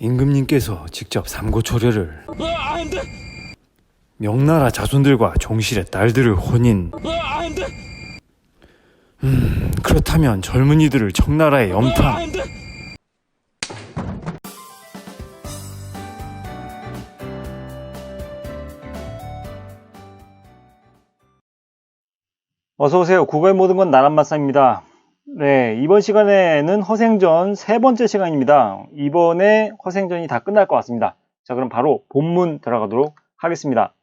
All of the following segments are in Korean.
임금님께서 직접 삼고초려를 명나라 자손들과 종실의 딸들을 혼인. 그렇다면 젊은이들을 청나라에 염탐. 어서오세요. 국어의 모든 건 나란마싸입니다. 네, 이번 시간에는 허생전 세 번째 시간입니다. 이번에 허생전이 다 끝날 것 같습니다. 자, 그럼 바로 본문 들어가도록 하겠습니다.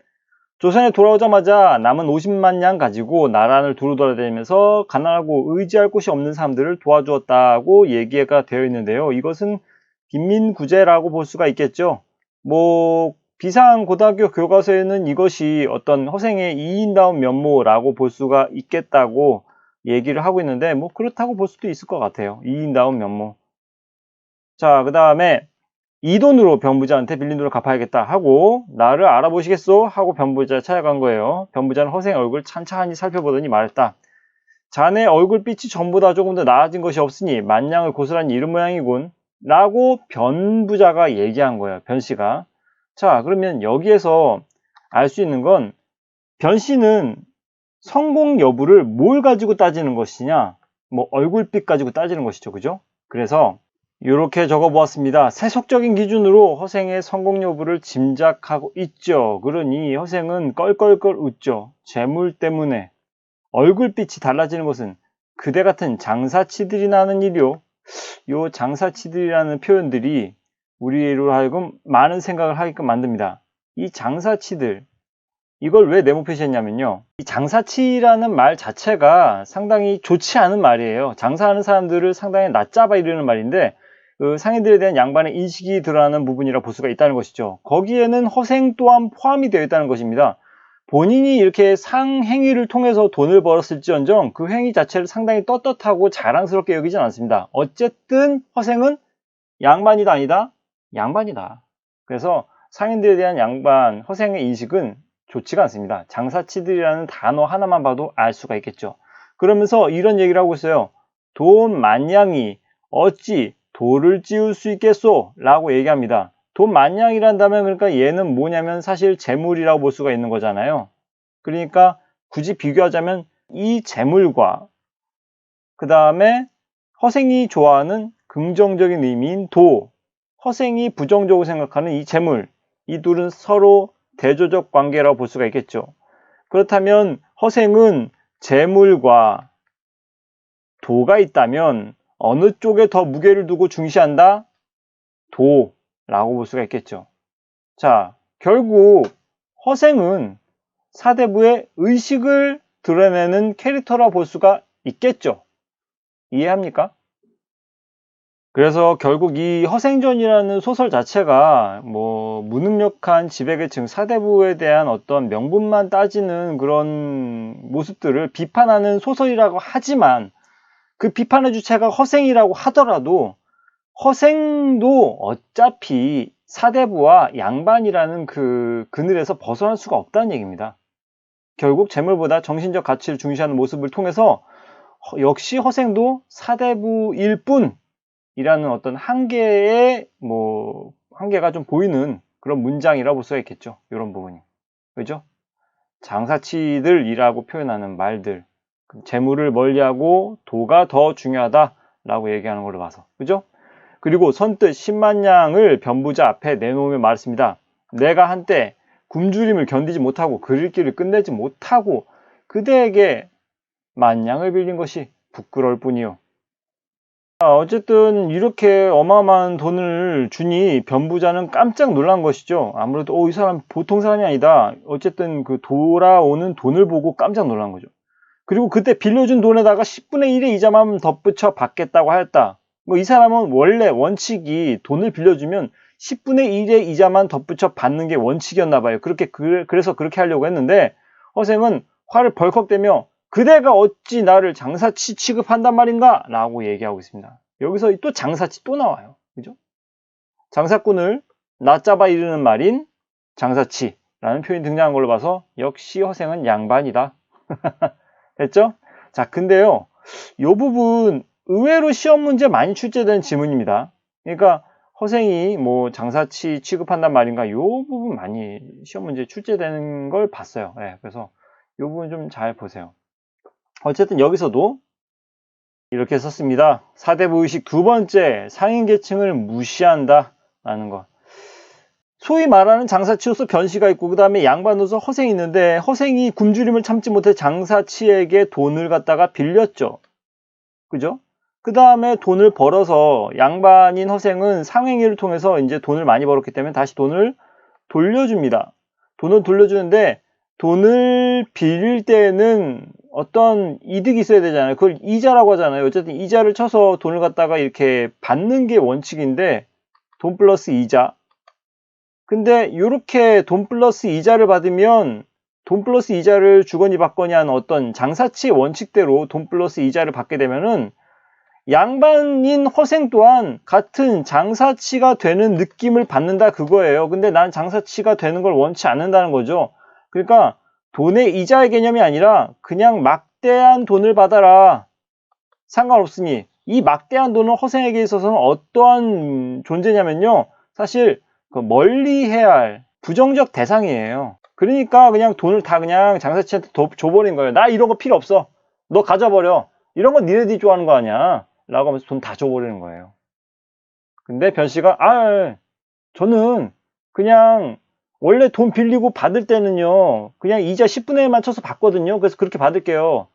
조선에 돌아오자마자 남은 50만 양 가지고 나라를 두루 돌아다니면서 가난하고 의지할 곳이 없는 사람들을 도와주었다고 얘기가 되어 있는데요. 이것은 빈민구제라고 볼 수가 있겠죠. 비상고등학교 교과서에는 이것이 어떤 허생의 이인다운 면모라고 볼 수가 있겠다고 얘기를 하고 있는데, 그렇다고 볼 수도 있을 것 같아요. 이인다운 면모. 자, 그 다음에 이 돈으로 변부자한테 빌린 돈을 갚아야겠다 하고, 나를 알아보시겠소? 하고 변부자를 찾아간 거예요. 변부자는 허생의 얼굴을 찬찬히 살펴보더니 말했다. 자네 얼굴빛이 전보다 조금 더 나아진 것이 없으니 만냥을 고스란히 잃은 모양이군. 라고 변부자가 얘기한 거예요. 변씨가. 자, 그러면 여기에서 알 수 있는 건 변씨는 성공 여부를 뭘 가지고 따지는 것이냐? 얼굴빛 가지고 따지는 것이죠. 그죠? 그래서 이렇게 적어 보았습니다. 세속적인 기준으로 허생의 성공 여부를 짐작하고 있죠. 그러니 허생은 껄껄껄 웃죠. 재물 때문에. 얼굴빛이 달라지는 것은 그대 같은 장사치들이나 하는 일이요. 요 장사치들이라는 표현들이 우리로 하여금 많은 생각을 하게끔 만듭니다. 이 장사치들, 이걸 왜 네모 표시했냐면요. 이 장사치라는 말 자체가 상당히 좋지 않은 말이에요. 장사하는 사람들을 상당히 낮잡아 이르는 말인데, 그 상인들에 대한 양반의 인식이 드러나는 부분이라 볼 수가 있다는 것이죠. 거기에는 허생 또한 포함이 되어 있다는 것입니다. 본인이 이렇게 상행위를 통해서 돈을 벌었을지언정 그 행위 자체를 상당히 떳떳하고 자랑스럽게 여기진 않습니다. 어쨌든 허생은 양반이다 아니다? 양반이다. 그래서 상인들에 대한 양반, 허생의 인식은 좋지가 않습니다. 장사치들이라는 단어 하나만 봐도 알 수가 있겠죠. 그러면서 이런 얘기를 하고 있어요. 돈 만냥이 어찌 돌을 찌울 수 있겠소? 라고 얘기합니다. 돈 만냥이란다면 그러니까 얘는 뭐냐면 사실 재물이라고 볼 수가 있는 거잖아요. 그러니까 굳이 비교하자면 이 재물과 그 다음에 허생이 좋아하는 긍정적인 의미인 도, 허생이 부정적으로 생각하는 이 재물, 이 둘은 서로 대조적 관계라고 볼 수가 있겠죠. 그렇다면 허생은 재물과 도가 있다면 어느 쪽에 더 무게를 두고 중시한다? 도라고 볼 수가 있겠죠. 자, 결국 허생은 사대부의 의식을 드러내는 캐릭터라 볼 수가 있겠죠. 이해합니까? 그래서 결국 이 허생전이라는 소설 자체가 무능력한 지배계층 사대부에 대한 어떤 명분만 따지는 그런 모습들을 비판하는 소설이라고 하지만 그 비판의 주체가 허생이라고 하더라도 허생도 어차피 사대부와 양반이라는 그 그늘에서 벗어날 수가 없다는 얘기입니다. 결국 재물보다 정신적 가치를 중시하는 모습을 통해서 역시 허생도 사대부일 뿐이라는 어떤 한계가 좀 보이는 그런 문장이라고 볼 수가 있겠죠. 이런 부분이. 그죠? 장사치들이라고 표현하는 말들. 재물을 멀리하고 도가 더 중요하다라고 얘기하는 걸로 봐서. 그죠? 그리고 선뜻 10만 냥을 변부자 앞에 내놓으며 말했습니다. 내가 한때 굶주림을 견디지 못하고 그 읽기를 끝내지 못하고 그대에게 만냥을 빌린 것이 부끄러울 뿐이요. 어쨌든 이렇게 어마어마한 돈을 주니 변부자는 깜짝 놀란 것이죠. 아무래도 이 사람 보통 사람이 아니다. 어쨌든 그 돌아오는 돈을 보고 깜짝 놀란 거죠. 그리고 그때 빌려준 돈에다가 10분의 1의 이자만 덧붙여 받겠다고 하였다. 이 사람은 원래 원칙이 돈을 빌려주면 10분의 1의 이자만 덧붙여 받는 게 원칙이었나 봐요. 그래서 그렇게 하려고 했는데 허생은 화를 벌컥대며 그대가 어찌 나를 장사치 취급한단 말인가? 라고 얘기하고 있습니다. 여기서 또 장사치 또 나와요. 그죠? 장사꾼을 낮잡아 이르는 말인 장사치라는 표현이 등장한 걸로 봐서 역시 허생은 양반이다. 됐죠? 자, 근데요, 이 부분 의외로 시험 문제 많이 출제되는 지문입니다. 그러니까 허생이 뭐 장사치 취급한단 말인가, 요 부분 많이 시험 문제 출제되는 걸 봤어요. 예, 그래서 요 부분 좀 잘 보세요. 어쨌든 여기서도 이렇게 썼습니다. 사대부의식 두 번째, 상인계층을 무시한다 라는 거. 소위 말하는 장사치로서 변씨가 있고, 그 다음에 양반으로서 허생이 있는데, 허생이 굶주림을 참지 못해 장사치에게 돈을 갖다가 빌렸죠. 그죠? 그 다음에 돈을 벌어서 양반인 허생은 상행위를 통해서 이제 돈을 많이 벌었기 때문에 다시 돈을 돌려줍니다. 돈을 돌려주는데, 돈을 빌릴 때는 어떤 이득이 있어야 되잖아요. 그걸 이자라고 하잖아요. 어쨌든 이자를 쳐서 돈을 갖다가 이렇게 받는 게 원칙인데, 돈 플러스 이자. 근데 이렇게 돈 플러스 이자를 받으면 돈 플러스 이자를 주거니 받거니 하는 어떤 장사치의 원칙대로 돈 플러스 이자를 받게 되면은 양반인 허생 또한 같은 장사치가 되는 느낌을 받는다 그거예요. 근데 난 장사치가 되는 걸 원치 않는다는 거죠. 그러니까 돈의 이자의 개념이 아니라 그냥 막대한 돈을 받아라. 상관없으니. 이 막대한 돈은 허생에게 있어서는 어떠한 존재냐면요. 사실 멀리 해야 할 부정적 대상이에요. 그러니까 그냥 돈을 다 그냥 장사치한테 줘버린 거예요. 나 이런 거 필요 없어. 너 가져버려. 이런 건 니네들이 좋아하는 거 아니야. 라고 하면서 돈 다 줘버리는 거예요. 근데 변씨가 저는 그냥 원래 돈 빌리고 받을 때는요. 그냥 이자 10분의 1만 쳐서 받거든요. 그래서 그렇게 받을게요.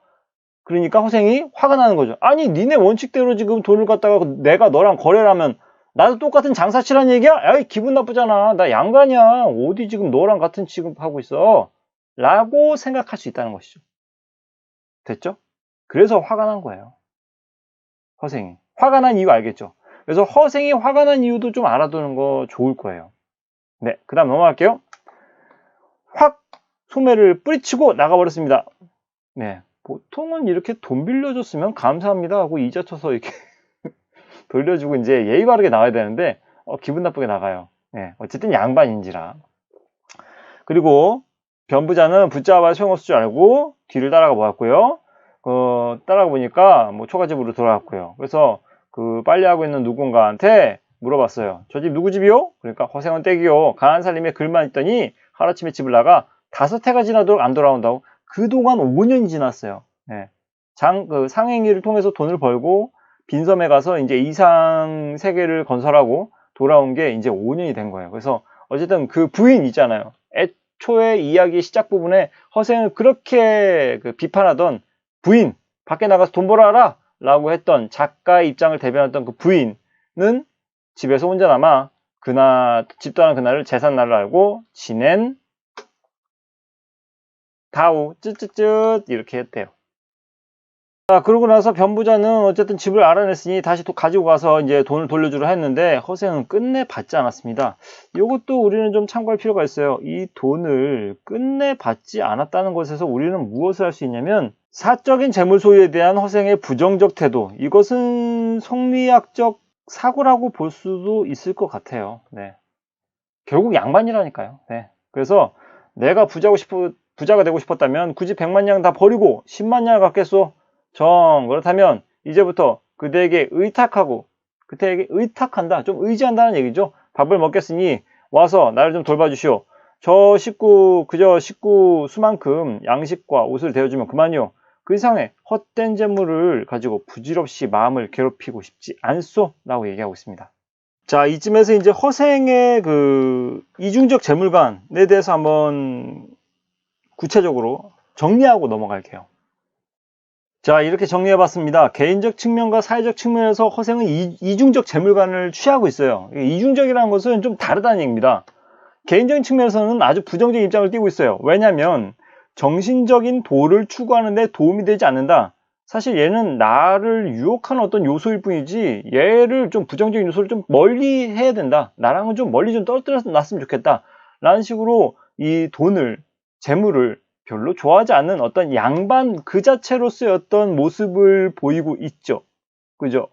그러니까 허생이 화가 나는 거죠. 아니 니네 원칙대로 지금 돈을 갖다가 내가 너랑 거래를 하면 나도 똑같은 장사치란 얘기야? 에이, 기분 나쁘잖아. 나 양반이야. 어디 지금 너랑 같은 취급하고 있어? 라고 생각할 수 있다는 것이죠. 됐죠? 그래서 화가 난 거예요. 허생이. 화가 난 이유 알겠죠? 그래서 허생이 화가 난 이유도 좀 알아두는 거 좋을 거예요. 네, 그 다음 넘어갈게요. 확 소매를 뿌리치고 나가버렸습니다. 네, 보통은 이렇게 돈 빌려줬으면 감사합니다 하고 이자 쳐서 이렇게 돌려주고 이제 예의 바르게 나와야 되는데 기분 나쁘게 나가요. 네, 어쨌든 양반인지라. 그리고 변부자는 붙잡아 소용없을 줄 알고 뒤를 따라가 보았고요. 따라가 보니까 뭐 초가집으로 돌아왔고요. 그래서 그 빨래하고 있는 누군가한테 물어봤어요. 저 집 누구 집이요? 그러니까 허생은 댁이요. 가난 살림에 글만 있더니 하루아침에 집을 나가 5해가 지나도록 안 돌아온다고. 그동안 5년이 지났어요. 네. 상행위를 통해서 돈을 벌고 빈섬에 가서 이제 이상 세계를 건설하고 돌아온 게 이제 5년이 된 거예요. 그래서 어쨌든 그 부인 있잖아요. 애초에 이야기 시작 부분에 허생을 그렇게 비판하던 부인, 밖에 나가서 돈 벌어라! 라고 했던 작가의 입장을 대변했던 그 부인은 집에서 혼자 남아 집 떠난 그날을 제삿날로 알고 지낸 다우 쯧쯧쯧 이렇게 했대요. 자, 그러고 나서 변부자는 어쨌든 집을 알아냈으니 다시 또 가지고 가서 이제 돈을 돌려주려 했는데 허생은 끝내 받지 않았습니다. 이것도 우리는 좀 참고할 필요가 있어요. 이 돈을 끝내 받지 않았다는 것에서 우리는 무엇을 할 수 있냐면 사적인 재물 소유에 대한 허생의 부정적 태도, 이것은 성리학적 사고라고 볼 수도 있을 것 같아요. 네. 결국 양반이라니까요. 네. 그래서 내가 부자가 되고 싶었다면 굳이 100만 냥 다 버리고 10만 냥을 갖겠소. 그렇다면 이제부터 그대에게 의탁한다. 좀 의지한다는 얘기죠. 밥을 먹겠으니 와서 나를 좀 돌봐주시오. 그저 식구 수만큼 양식과 옷을 대어주면 그만이요. 그 이상의 헛된 재물을 가지고 부질없이 마음을 괴롭히고 싶지 않소. 라고 얘기하고 있습니다. 자, 이쯤에서 이제 허생의 그 이중적 재물관에 대해서 한번 구체적으로 정리하고 넘어갈게요. 자, 이렇게 정리해봤습니다. 개인적 측면과 사회적 측면에서 허생은 이중적 재물관을 취하고 있어요. 이중적이라는 것은 좀 다르다는 얘기입니다. 개인적인 측면에서는 아주 부정적인 입장을 띄고 있어요. 왜냐하면 정신적인 도를 추구하는 데 도움이 되지 않는다. 사실 얘는 나를 유혹하는 어떤 요소일 뿐이지 얘를 좀 부정적인 요소를 좀 멀리 해야 된다. 나랑은 좀 멀리 좀 떨어뜨려 놨으면 좋겠다. 라는 식으로 이 재물을 별로 좋아하지 않는 어떤 양반 그 자체로서의 어떤 모습을 보이고 있죠. 그죠?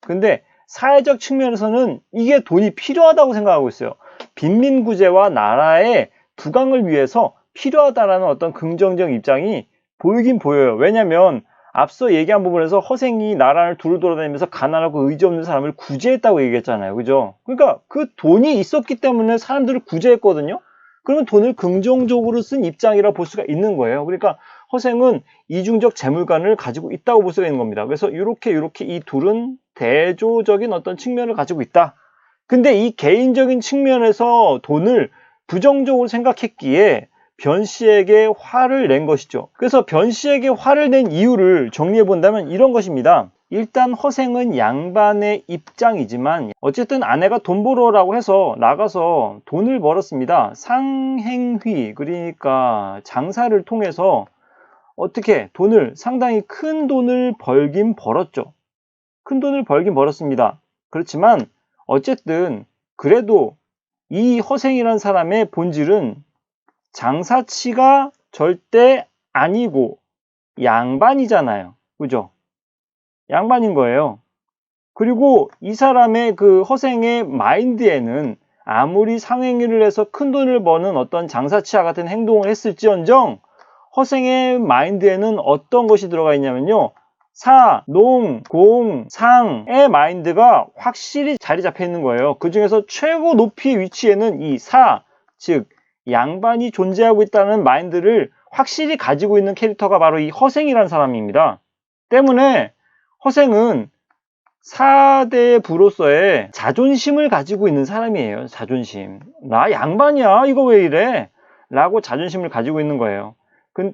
근데 사회적 측면에서는 이게 돈이 필요하다고 생각하고 있어요. 빈민구제와 나라의 부강을 위해서 필요하다라는 어떤 긍정적 입장이 보이긴 보여요. 왜냐면 앞서 얘기한 부분에서 허생이 나라를 두루 돌아다니면서 가난하고 의지 없는 사람을 구제했다고 얘기했잖아요. 그죠? 그러니까 그 돈이 있었기 때문에 사람들을 구제했거든요. 그러면 돈을 긍정적으로 쓴 입장이라 볼 수가 있는 거예요. 그러니까 허생은 이중적 재물관을 가지고 있다고 볼 수가 있는 겁니다. 그래서 이렇게 이 둘은 대조적인 어떤 측면을 가지고 있다. 근데 이 개인적인 측면에서 돈을 부정적으로 생각했기에 변 씨에게 화를 낸 것이죠. 그래서 변 씨에게 화를 낸 이유를 정리해 본다면 이런 것입니다. 일단 허생은 양반의 입장이지만 어쨌든 아내가 돈 벌어라고 해서 나가서 돈을 벌었습니다. 상행휘, 그러니까 장사를 통해서 어떻게 돈을, 상당히 큰 돈을 벌긴 벌었죠. 큰 돈을 벌긴 벌었습니다. 그렇지만 어쨌든 그래도 이 허생이라는 사람의 본질은 장사치가 절대 아니고 양반이잖아요. 그죠? 양반인 거예요. 그리고 이 사람의 그 허생의 마인드에는 아무리 상행위를 해서 큰 돈을 버는 어떤 장사치와 같은 행동을 했을지언정 허생의 마인드에는 어떤 것이 들어가 있냐면요. 사, 농, 공, 상의 마인드가 확실히 자리 잡혀 있는 거예요. 그 중에서 최고 높이 위치에는 이 사, 즉 양반이 존재하고 있다는 마인드를 확실히 가지고 있는 캐릭터가 바로 이 허생이라는 사람입니다. 때문에 허생은 4대 부로서의 자존심을 가지고 있는 사람이에요. 자존심. 나 양반이야. 이거 왜 이래? 라고 자존심을 가지고 있는 거예요.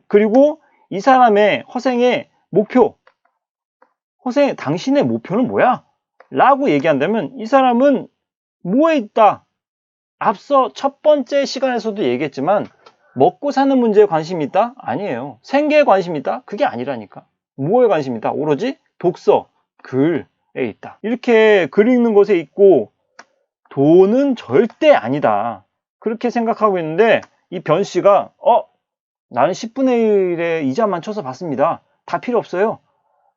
그리고 이 사람의 허생의 목표. 허생, 당신의 목표는 뭐야? 라고 얘기한다면 이 사람은 뭐에 있다? 앞서 첫 번째 시간에서도 얘기했지만 먹고 사는 문제에 관심이 있다? 아니에요. 생계에 관심이 있다? 그게 아니라니까. 뭐에 관심이 있다? 오로지 독서, 글에 있다. 이렇게 글 읽는 것에 있고 돈은 절대 아니다. 그렇게 생각하고 있는데 이 변 씨가 나는 10분의 1의 이자만 쳐서 받습니다. 다 필요 없어요.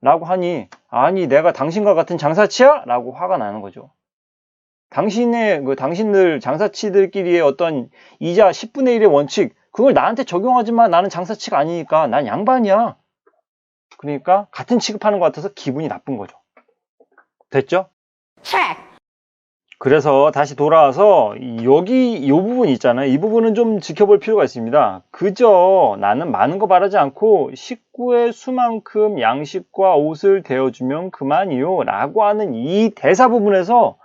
라고 하니 아니 내가 당신과 같은 장사치야? 라고 화가 나는 거죠. 당신들 장사치들끼리의 어떤 이자 10분의 1의 원칙 그걸 나한테 적용하지 마. 나는 장사치가 아니니까 난 양반이야. 그러니까 같은 취급하는 것 같아서 기분이 나쁜 거죠. 됐죠? 그래서 다시 돌아와서 여기 이 부분 있잖아요. 이 부분은 좀 지켜볼 필요가 있습니다. 그저 나는 많은 거 바라지 않고 식구의 수만큼 양식과 옷을 대어주면 그만이요 라고 하는 이 대사 부분에서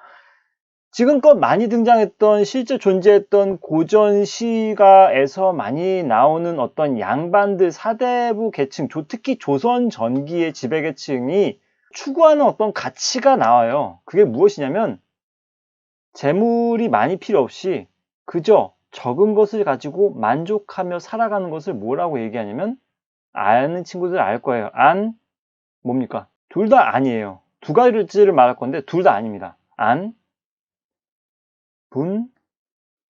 지금껏 많이 등장했던 실제 존재했던 고전 시가에서 많이 나오는 어떤 양반들 사대부 계층, 특히 조선 전기의 지배계층이 추구하는 어떤 가치가 나와요. 그게 무엇이냐면 재물이 많이 필요 없이 그저 적은 것을 가지고 만족하며 살아가는 것을 뭐라고 얘기하냐면 아는 친구들 알 거예요. 뭡니까? 둘 다 아니에요. 두 가지를 말할 건데 둘 다 아닙니다.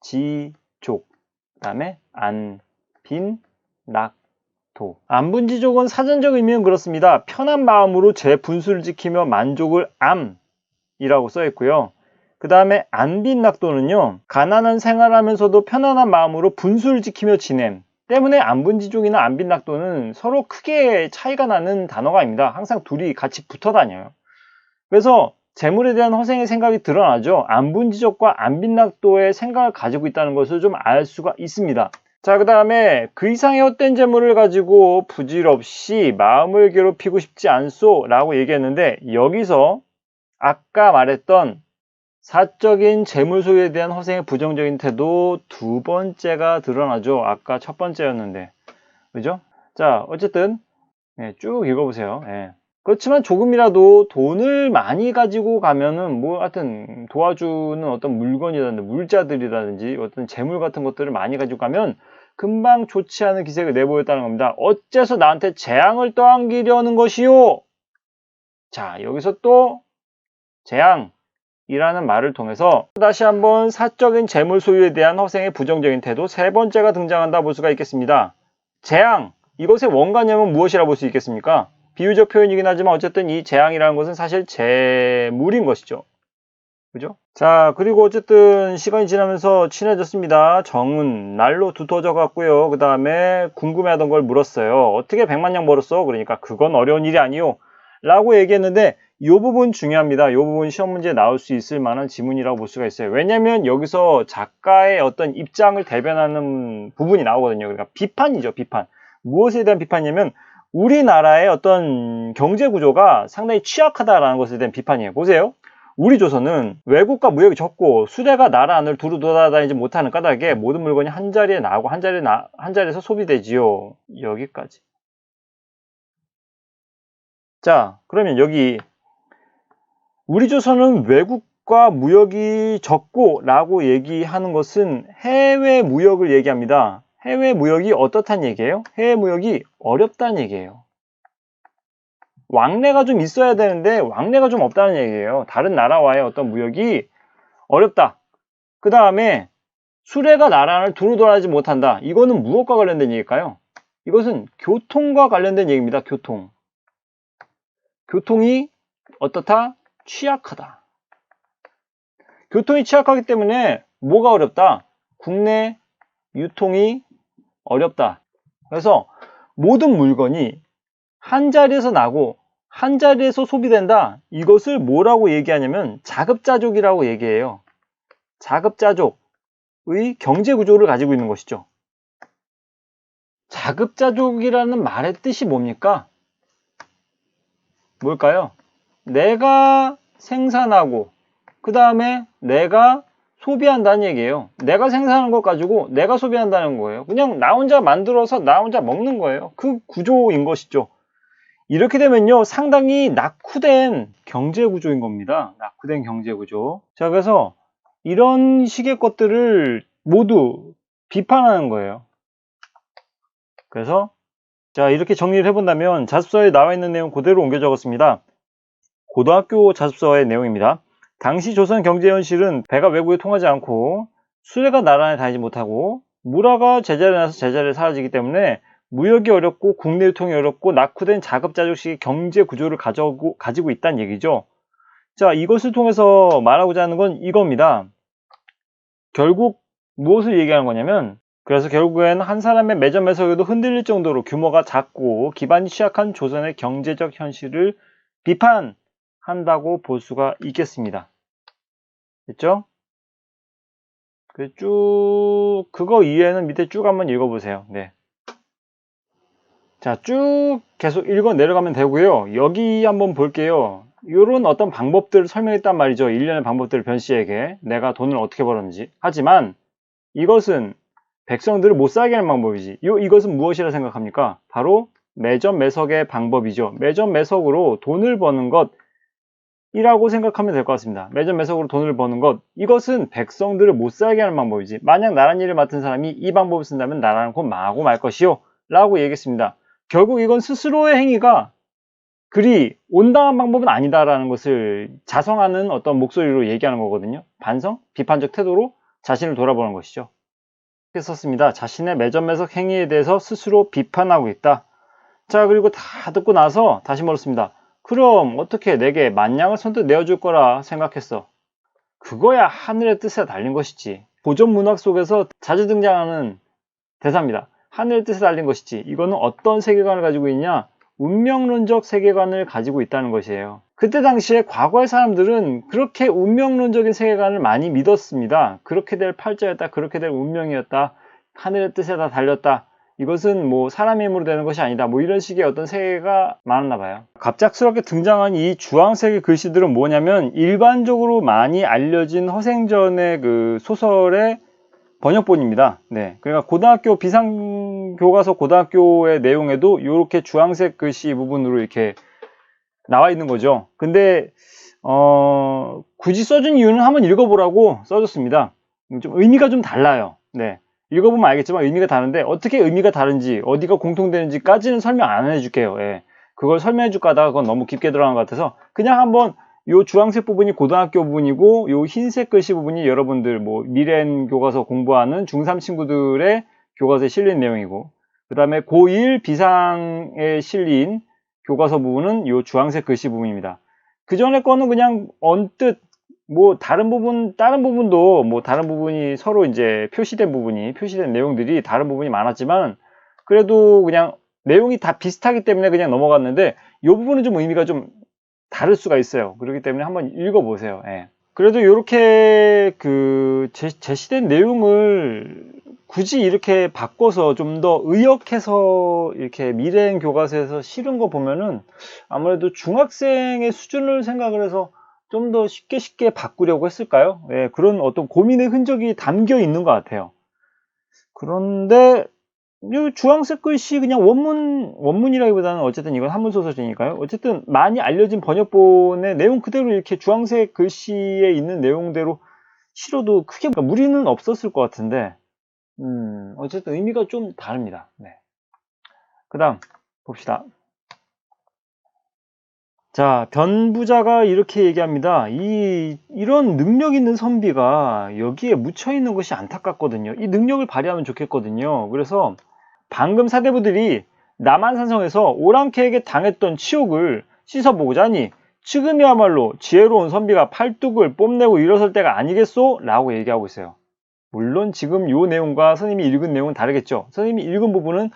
분지족, 그 다음에 안빈낙도. 안분지족은 사전적 의미는 그렇습니다. 편한 마음으로 제 분수를 지키며 만족을 암이라고 써있고요. 그 다음에 안빈낙도는요, 가난한 생활하면서도 편안한 마음으로 분수를 지키며 지냄 때문에 안분지족이나 안빈낙도는 서로 크게 차이가 나는 단어가 아닙니다. 항상 둘이 같이 붙어 다녀요. 그래서 재물에 대한 허생의 생각이 드러나죠. 안분지족과 안빈낙도의 생각을 가지고 있다는 것을 좀 알 수가 있습니다. 자, 그 다음에 그 이상의 헛된 재물을 가지고 부질없이 마음을 괴롭히고 싶지 않소 라고 얘기했는데 여기서 아까 말했던 사적인 재물 소유에 대한 허생의 부정적인 태도 두 번째가 드러나죠. 아까 첫 번째였는데. 그죠? 자, 어쨌든 쭉 읽어보세요. 그렇지만 조금이라도 돈을 많이 가지고 가면은 하여튼 도와주는 어떤 물건이라든지 물자들이라든지 어떤 재물 같은 것들을 많이 가지고 가면 금방 좋지 않은 기색을 내보였다는 겁니다. 어째서 나한테 재앙을 떠안기려는 것이요? 자, 여기서 또 재앙이라는 말을 통해서 다시 한번 사적인 재물 소유에 대한 허생의 부정적인 태도 세 번째가 등장한다 볼 수가 있겠습니다. 재앙, 이것의 원가념은 무엇이라 볼 수 있겠습니까? 비유적 표현이긴 하지만 어쨌든 이 재앙이라는 것은 사실 재물인 것이죠. 그죠? 자, 그리고 어쨌든 시간이 지나면서 친해졌습니다. 정은 날로 두터워져 갔고요. 그 다음에 궁금해하던 걸 물었어요. 어떻게 100만 냥 벌었어? 그러니까 그건 어려운 일이 아니요 라고 얘기했는데 이 부분 중요합니다. 이 부분 시험 문제에 나올 수 있을 만한 지문이라고 볼 수가 있어요. 왜냐면 여기서 작가의 어떤 입장을 대변하는 부분이 나오거든요. 그러니까 비판이죠, 비판. 무엇에 대한 비판이냐면 우리나라의 어떤 경제 구조가 상당히 취약하다라는 것에 대한 비판이에요. 보세요. 우리 조선은 외국과 무역이 적고 수레가 나라 안을 두루 돌아다니지 못하는 까닭에 모든 물건이 한 자리에 나오고 한 자리에서 소비되지요. 여기까지. 자, 그러면 여기 우리 조선은 외국과 무역이 적고 라고 얘기하는 것은 해외 무역을 얘기합니다. 해외 무역이 어떻다는 얘기예요? 해외 무역이 어렵다는 얘기예요. 왕래가 좀 있어야 되는데 왕래가 좀 없다는 얘기예요. 다른 나라와의 어떤 무역이 어렵다. 그 다음에 수레가 나라 안을 두루 돌아다니지 못한다. 이거는 무엇과 관련된 얘기일까요? 이것은 교통과 관련된 얘기입니다. 교통. 교통이 어떻다? 취약하다. 교통이 취약하기 때문에 뭐가 어렵다? 국내 유통이 어렵다. 그래서 모든 물건이 한 자리에서 나고 한 자리에서 소비된다. 이것을 뭐라고 얘기하냐면 자급자족이라고 얘기해요. 자급자족의 경제 구조를 가지고 있는 것이죠. 자급자족이라는 말의 뜻이 뭡니까? 뭘까요? 내가 생산하고 그 다음에 내가 소비한다는 얘기예요. 내가 생산하는 것 가지고 내가 소비한다는 거예요. 그냥 나 혼자 만들어서 나 혼자 먹는 거예요. 그 구조인 것이죠. 이렇게 되면요, 상당히 낙후된 경제 구조인 겁니다. 낙후된 경제 구조. 자, 그래서 이런 식의 것들을 모두 비판하는 거예요. 그래서 자, 이렇게 정리를 해본다면 자습서에 나와 있는 내용 그대로 옮겨 적었습니다. 고등학교 자습서의 내용입니다. 당시 조선 경제 현실은 배가 외국에 통하지 않고 수레가 나라 안에 다니지 못하고 무라가 제자리에 나서 제자리에 사라지기 때문에 무역이 어렵고 국내 유통이 어렵고 낙후된 자급자족식의 경제 구조를 가지고 있다는 얘기죠. 자, 이것을 통해서 말하고자 하는 건 이겁니다. 결국 무엇을 얘기하는 거냐면 그래서 결국엔 한 사람의 매점에서도 흔들릴 정도로 규모가 작고 기반이 취약한 조선의 경제적 현실을 비판한다고 볼 수가 있겠습니다. 됐죠? 그거 이외에는 밑에 쭉 한번 읽어보세요. 네. 자, 쭉 계속 읽어 내려가면 되고요. 여기 한번 볼게요. 이런 어떤 방법들을 설명했단 말이죠. 일련의 방법들을 변씨에게 내가 돈을 어떻게 벌었는지. 하지만 이것은 백성들을 못 살게 하는 방법이지. 이것은 무엇이라 생각합니까? 바로 매점 매석의 방법이죠. 매점 매석으로 돈을 버는 것이라고 생각하면 될 것 같습니다. 매점 매석으로 돈을 버는 것. 이것은 백성들을 못 살게 하는 방법이지. 만약 나란 일을 맡은 사람이 이 방법을 쓴다면 나라는 곧 망하고 말 것이요. 라고 얘기했습니다. 결국 이건 스스로의 행위가 그리 온당한 방법은 아니다라는 것을 자성하는 어떤 목소리로 얘기하는 거거든요. 반성? 비판적 태도로 자신을 돌아보는 것이죠. 이렇게 썼습니다. 자신의 매점매석 행위에 대해서 스스로 비판하고 있다. 자, 그리고 다 듣고 나서 다시 물었습니다. 그럼 어떻게 내게 만냥을 선뜻 내어줄 거라 생각했어? 그거야 하늘의 뜻에 달린 것이지. 고전 문학 속에서 자주 등장하는 대사입니다. 하늘의 뜻에 달린 것이지. 이거는 어떤 세계관을 가지고 있냐? 운명론적 세계관을 가지고 있다는 것이에요. 그때 당시에 과거의 사람들은 그렇게 운명론적인 세계관을 많이 믿었습니다. 그렇게 될 팔자였다. 그렇게 될 운명이었다. 하늘의 뜻에 다 달렸다. 이것은 뭐 사람의 힘으로 되는 것이 아니다. 뭐 이런 식의 어떤 세계가 많았나 봐요. 갑작스럽게 등장한 이 주황색의 글씨들은 뭐냐면 일반적으로 많이 알려진 허생전의 그 소설의 번역본입니다. 네, 그러니까 고등학교 비상교과서 고등학교의 내용에도 이렇게 주황색 글씨 부분으로 이렇게 나와 있는 거죠. 근데 굳이 써준 이유는 한번 읽어보라고 써줬습니다. 좀 의미가 좀 달라요. 네, 읽어보면 알겠지만 의미가 다른데 어떻게 의미가 다른지 어디가 공통되는지까지는 설명 안 해줄게요. 예, 그걸 설명해줄까 하다가 그건 너무 깊게 들어간 것 같아서 그냥 한번 요 주황색 부분이 고등학교 부분이고 요 흰색 글씨 부분이 여러분들 뭐 미래엔 교과서 공부하는 중3 친구들의 교과서에 실린 내용이고 그 다음에 고1 비상에 실린 교과서 부분은 요 주황색 글씨 부분입니다. 그 전에 거는 그냥 언뜻 뭐 다른 부분도 뭐 다른 부분이 서로 이제 표시된 내용들이 다른 부분이 많았지만 그래도 그냥 내용이 다 비슷하기 때문에 그냥 넘어갔는데 이 부분은 좀 의미가 좀 다를 수가 있어요. 그렇기 때문에 한번 읽어보세요. 예. 그래도 이렇게 그 제시된 내용을 굳이 이렇게 바꿔서 좀 더 의역해서 이렇게 미래행 교과서에서 실은 거 보면은 아무래도 중학생의 수준을 생각을 해서 좀 더 쉽게 바꾸려고 했을까요? 예, 그런 어떤 고민의 흔적이 담겨 있는 것 같아요. 그런데 이 주황색 글씨 그냥 원문이라기보다는 어쨌든 이건 한문 소설이니까요. 어쨌든 많이 알려진 번역본의 내용 그대로 이렇게 주황색 글씨에 있는 내용대로 실어도 크게 무리는 없었을 것 같은데, 어쨌든 의미가 좀 다릅니다. 네. 그 다음 봅시다. 자, 변부자가 이렇게 얘기합니다. 이런 능력 있는 선비가 여기에 묻혀 있는 것이 안타깝거든요. 이 능력을 발휘하면 좋겠거든요. 그래서 방금 사대부들이 남한산성에서 오랑캐에게 당했던 치욕을 씻어보고자 하니 지금이야말로 지혜로운 선비가 팔뚝을 뽐내고 일어설 때가 아니겠소? 라고 얘기하고 있어요. 물론 지금 요 내용과 선생님이 읽은 내용은 다르겠죠. 선생님이 읽은 부분은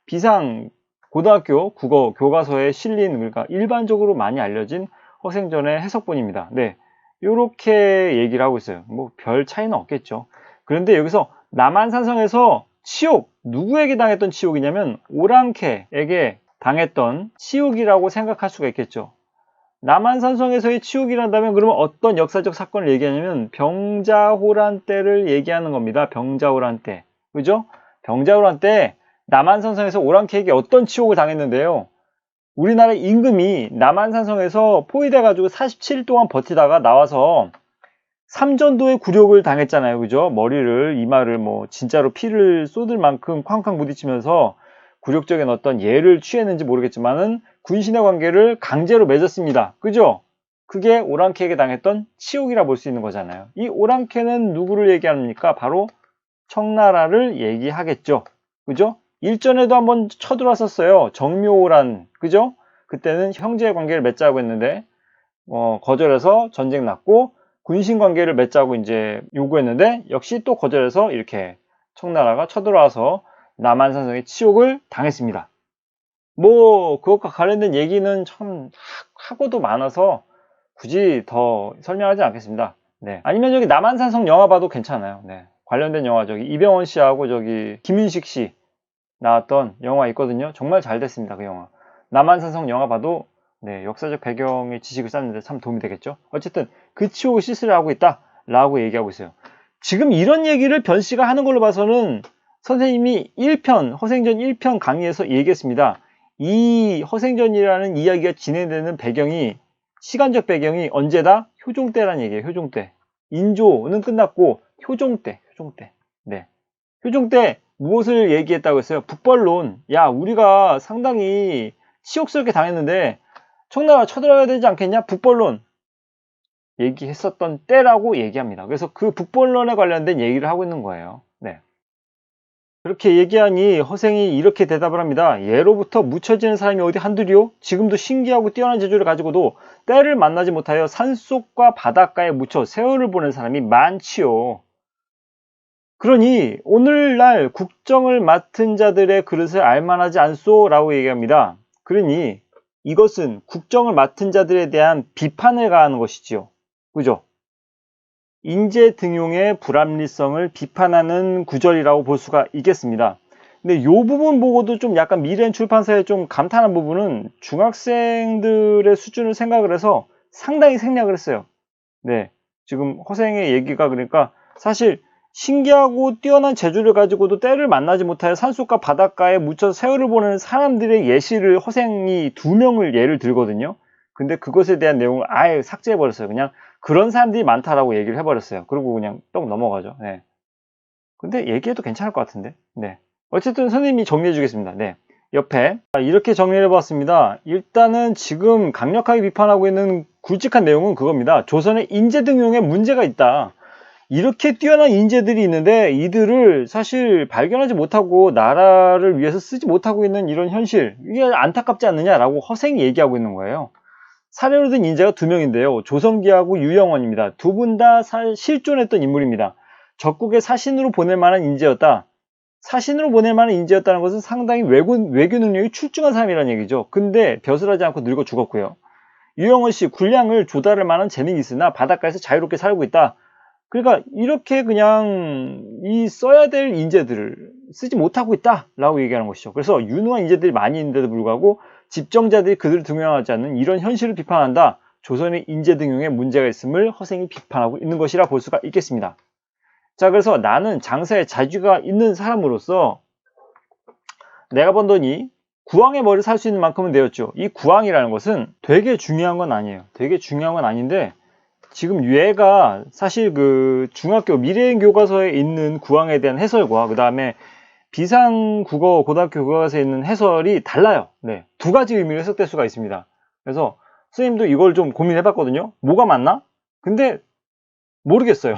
비상 고등학교 국어 교과서에 실린, 그러니까 일반적으로 많이 알려진 허생전의 해석본입니다. 네, 요렇게 얘기를 하고 있어요. 뭐 별 차이는 없겠죠. 그런데 여기서 남한산성에서 치욕, 누구에게 당했던 치욕이냐면 오랑캐에게 당했던 치욕이라고 생각할 수가 있겠죠. 남한산성에서의 치욕이란다면 그러면 어떤 역사적 사건을 얘기하냐면 병자호란 때를 얘기하는 겁니다. 병자호란 때. 그죠? 병자호란 때 남한산성에서 오랑캐에게 어떤 치욕을 당했는데요. 우리나라 임금이 남한산성에서 포위돼가지고 47일 동안 버티다가 나와서 삼전도의 굴욕을 당했잖아요. 그죠? 머리를, 이마를 뭐 진짜로 피를 쏟을 만큼 쾅쾅 부딪히면서 굴욕적인 어떤 예를 취했는지 모르겠지만은 군신의 관계를 강제로 맺었습니다. 그죠? 그게 오랑캐에게 당했던 치욕이라 볼 수 있는 거잖아요. 이 오랑캐는 누구를 얘기합니까? 바로 청나라를 얘기하겠죠. 그죠? 일전에도 한번 쳐들어왔었어요. 정묘호란. 그죠? 그때는 형제 관계를 맺자고 했는데 거절해서 전쟁 났고 군신 관계를 맺자고 이제 요구했는데 역시 또 거절해서 이렇게 청나라가 쳐들어와서 남한산성의 치욕을 당했습니다. 뭐 그것과 관련된 얘기는 참 하고도 많아서 굳이 더 설명하지 않겠습니다. 네. 아니면 여기 남한산성 영화 봐도 괜찮아요. 네. 관련된 영화 저기 이병헌 씨하고 저기 김윤식 씨 나왔던 영화 있거든요. 정말 잘 됐습니다. 그 영화. 남한산성 영화 봐도 네, 역사적 배경의 지식을 쌓는데 참 도움이 되겠죠. 어쨌든 그 치욕을 씻으려 하고 있다 라고 얘기하고 있어요. 지금 이런 얘기를 변 씨가 하는 걸로 봐서는 선생님이 1편 허생전 1편 강의에서 얘기했습니다. 이 허생전이라는 이야기가 진행되는 배경이 시간적 배경이 언제다? 효종 때라는 얘기예요. 효종 때. 인조는 끝났고 효종 때. 네. 효종 때 무엇을 얘기했다고 했어요? 북벌론. 야, 우리가 상당히 치욕스럽게 당했는데 청나라 쳐들어가야 되지 않겠냐? 북벌론 얘기했었던 때라고 얘기합니다. 그래서 그 북벌론에 관련된 얘기를 하고 있는 거예요. 네. 그렇게 얘기하니 허생이 이렇게 대답을 합니다. 예로부터 묻혀지는 사람이 어디 한둘이요? 지금도 신기하고 뛰어난 재주를 가지고도 때를 만나지 못하여 산속과 바닷가에 묻혀 세월을 보낸 사람이 많지요. 그러니 오늘날 국정을 맡은 자들의 그릇을 알만하지 않소? 라고 얘기합니다. 그러니 이것은 국정을 맡은 자들에 대한 비판을 가하는 것이지요. 그죠? 인재 등용의 불합리성을 비판하는 구절이라고 볼 수가 있겠습니다. 근데 이 부분 보고도 좀 약간 미래엔 출판사에 좀 감탄한 부분은 중학생들의 수준을 생각을 해서 상당히 생략을 했어요. 네. 지금 허생의 얘기가 그러니까 사실 신기하고 뛰어난 재주를 가지고도 때를 만나지 못하여 산속과 바닷가에 묻혀 세월을 보내는 사람들의 예시를 허생이 2명을 예를 들거든요. 근데 그것에 대한 내용을 아예 삭제해버렸어요. 그냥 그런 사람들이 많다라고 얘기를 해버렸어요. 그리고 그냥 또 넘어가죠. 네. 근데 얘기해도 괜찮을 것 같은데. 네. 어쨌든 선생님이 정리해 주겠습니다. 네. 옆에 이렇게 정리를 해봤습니다. 일단은 지금 강력하게 비판하고 있는 굵직한 내용은 그겁니다. 조선의 인재 등용에 문제가 있다. 이렇게 뛰어난 인재들이 있는데 이들을 사실 발견하지 못하고 나라를 위해서 쓰지 못하고 있는 이런 현실, 이게 안타깝지 않느냐라고 허생이 얘기하고 있는 거예요. 사례로 든 인재가 2명인데요. 조성기하고 유영원입니다. 두 분 다 실존했던 인물입니다. 적국에 사신으로 보낼 만한 인재였다. 사신으로 보낼 만한 인재였다는 것은 상당히 외교 능력이 출중한 사람이라는 얘기죠. 근데 벼슬하지 않고 늙어 죽었고요. 유영원 씨, 군량을 조달할 만한 재능이 있으나 바닷가에서 자유롭게 살고 있다. 그러니까 이렇게 그냥 이 써야 될 인재들을 쓰지 못하고 있다라고 얘기하는 것이죠. 그래서 유능한 인재들이 많이 있는데도 불구하고 집정자들이 그들을 등용하지 않는 이런 현실을 비판한다. 조선의 인재 등용에 문제가 있음을 허생이 비판하고 있는 것이라 볼 수가 있겠습니다. 자, 그래서 나는 장사에 자주가 있는 사람으로서 내가 번 돈이 구황의 머리를 살 수 있는 만큼은 되었죠. 이 구황이라는 것은 되게 중요한 건 아니에요. 되게 중요한 건 아닌데 지금 얘가 사실 그 중학교 미래인 교과서에 있는 구황에 대한 해설과 그 다음에 비상국어 고등학교 교과서에 있는 해설이 달라요. 네, 두 가지 의미로 해석될 수가 있습니다. 그래서 선생님도 이걸 좀 고민해봤거든요. 뭐가 맞나? 근데 모르겠어요.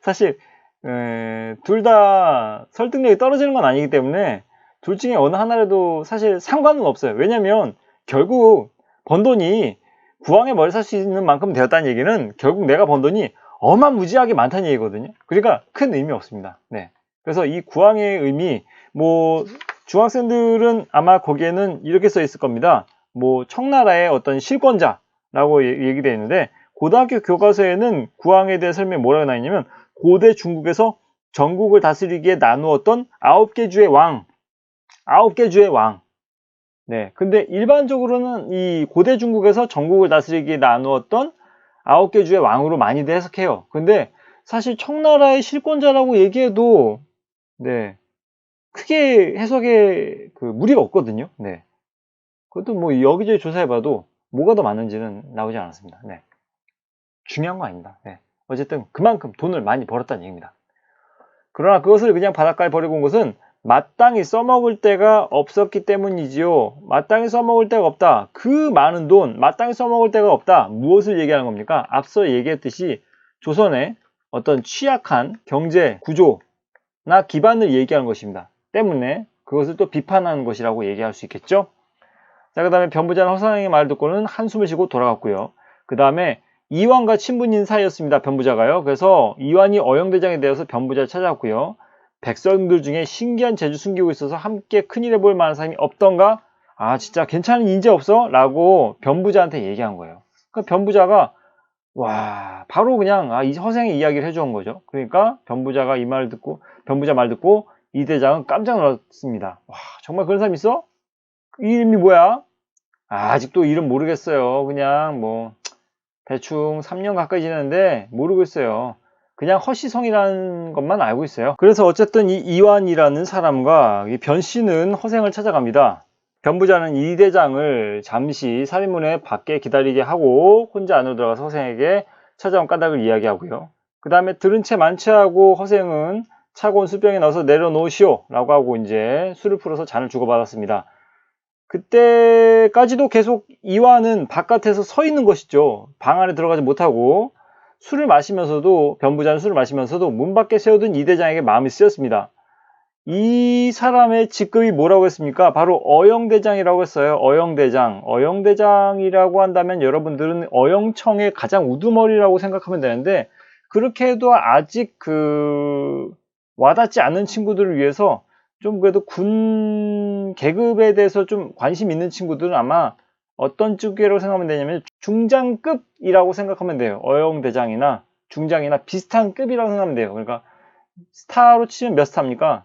사실 둘 다 설득력이 떨어지는 건 아니기 때문에 둘 중에 어느 하나라도 사실 상관은 없어요. 왜냐면 결국 번 돈이 구황의 머리 살 수 있는 만큼 되었다는 얘기는 결국 내가 번 돈이 어마무지하게 많다는 얘기거든요. 그러니까 큰 의미 없습니다. 네. 그래서 이 구황의 의미, 뭐 중학생들은 아마 거기에는 이렇게 써 있을 겁니다. 뭐 청나라의 어떤 실권자라고 얘기되어 있는데 고등학교 교과서에는 구황에 대해 설명이 뭐라고 나와 있냐면 고대 중국에서 전국을 다스리기에 나누었던 9개 주의 왕. 9개 주의 왕. 네. 근데 일반적으로는 이 고대 중국에서 전국을 다스리기에 나누었던 9개 주의 왕으로 많이들 해석해요. 근데 사실 청나라의 실권자라고 얘기해도 네. 크게 해석에 그 무리가 없거든요. 네. 그것도 뭐 여기저기 조사해봐도 뭐가 더 많은지는 나오지 않았습니다. 네. 중요한 거 아닙니다. 네. 어쨌든 그만큼 돈을 많이 벌었다는 얘기입니다. 그러나 그것을 그냥 바닷가에 버리고 온 것은 마땅히 써먹을 데가 없었기 때문이지요. 마땅히 써먹을 데가 없다. 그 많은 돈, 마땅히 써먹을 데가 없다. 무엇을 얘기하는 겁니까? 앞서 얘기했듯이 조선의 어떤 취약한 경제 구조나 기반을 얘기하는 것입니다. 때문에 그것을 또 비판하는 것이라고 얘기할 수 있겠죠. 자, 그 다음에 변부자는 허상의 말을 듣고는 한숨을 쉬고 돌아갔고요. 그 다음에 이완과 친분인 사이였습니다. 변부자가요. 그래서 이완이 어영대장에 대해서 변부자를 찾아왔고요. 백성들 중에 신기한 재주 숨기고 있어서 함께 큰일 해볼 만한 사람이 없던가? 아, 진짜 괜찮은 인재 없어? 라고 변부자한테 얘기한 거예요. 그러니까 변부자가 와, 바로 그냥 이 허생의 이야기를 해준 거죠. 그러니까 변부자가 이 말을 듣고 변부자 말 듣고 이 대장은 깜짝 놀랐습니다. 와, 정말 그런 사람 있어? 이름이 뭐야? 아직도 이름 모르겠어요. 그냥 뭐 대충 3년 가까이 지났는데 모르고 있어요. 그냥 허시성이라는 것만 알고 있어요. 그래서 어쨌든 이 이완이라는 사람과 이 변씨는 허생을 찾아갑니다. 변부자는 이 대장을 잠시 살인문에 밖에 기다리게 하고 혼자 안으로 들어가서 허생에게 찾아온 까닭을 이야기하고요. 그 다음에 들은 채 만취하고 허생은 차가운 술병에 넣어서 내려놓으시오 라고 하고 이제 술을 풀어서 잔을 주고받았습니다. 그때까지도 계속 이완은 바깥에서 서 있는 것이죠. 방 안에 들어가지 못하고 술을 마시면서도 변부자는 술을 마시면서도 문 밖에 세워둔 이 대장에게 마음이 쓰였습니다. 이 사람의 직급이 뭐라고 했습니까? 바로 어영대장이라고 했어요. 어영대장. 어영대장이라고 한다면 여러분들은 어영청의 가장 우두머리라고 생각하면 되는데 그렇게 해도 아직 와닿지 않는 친구들을 위해서 좀 그래도 군 계급에 대해서 좀 관심 있는 친구들은 아마 어떤 쪽이라고 생각하면 되냐면 중장급이라고 생각하면 돼요. 어영대장이나 중장이나 비슷한 급이라고 생각하면 돼요. 그러니까 스타로 치면 몇 스타입니까?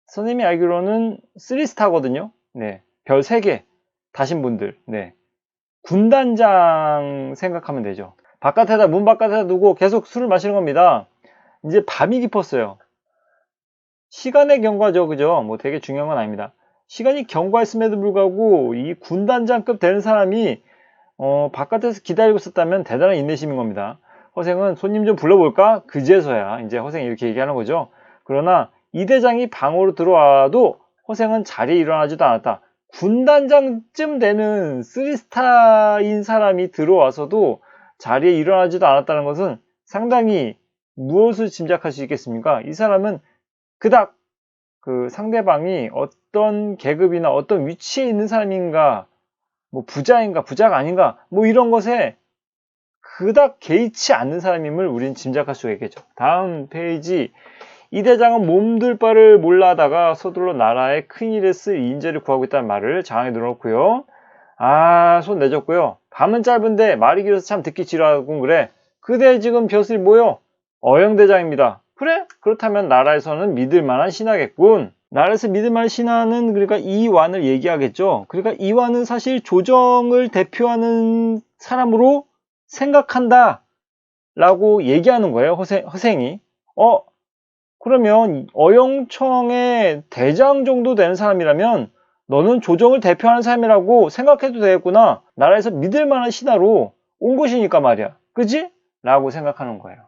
선생님이 알기로는 3스타거든요. 네. 별 3개 다신 분들. 네. 군단장 생각하면 되죠. 문 바깥에다 두고 계속 술을 마시는 겁니다. 이제 밤이 깊었어요. 시간의 경과죠. 그죠? 뭐 되게 중요한 건 아닙니다. 시간이 경과했음에도 불구하고 이 군단장급 되는 사람이 바깥에서 기다리고 있었다면 대단한 인내심인 겁니다. 허생은 손님 좀 불러볼까? 그제서야 이제 허생이 이렇게 얘기하는 거죠. 그러나 이 대장이 방으로 들어와도 허생은 자리에 일어나지도 않았다. 군단장쯤 되는 3스타인 사람이 들어와서도 자리에 일어나지도 않았다는 것은 상당히 무엇을 짐작할 수 있겠습니까? 이 사람은 그닥 그 상대방이 어떤 계급이나 어떤 위치에 있는 사람인가 뭐 부자인가 부자가 아닌가 뭐 이런 것에 그닥 개의치 않는 사람임을 우리는 짐작할 수가 있겠죠. 다음 페이지. 이 대장은 몸둘 바를 몰라다가 서둘러 나라의 큰일에 쓸 인재를 구하고 있다는 말을 장에 넣어놓고요. 손 내줬고요. 밤은 짧은데 말이 길어서 참 듣기 지루하군 그래. 그대 지금 벼슬이 뭐요? 어영대장입니다. 그래? 그렇다면 나라에서는 믿을 만한 신하겠군. 나라에서 믿을 만한 신하는 그러니까 이완을 얘기하겠죠. 그러니까 이완은 사실 조정을 대표하는 사람으로 생각한다 라고 얘기하는 거예요. 허생이. 그러면 어영청의 대장 정도 되는 사람이라면 너는 조정을 대표하는 사람이라고 생각해도 되겠구나. 나라에서 믿을 만한 신하로 온 것이니까 말이야. 그지? 라고 생각하는 거예요.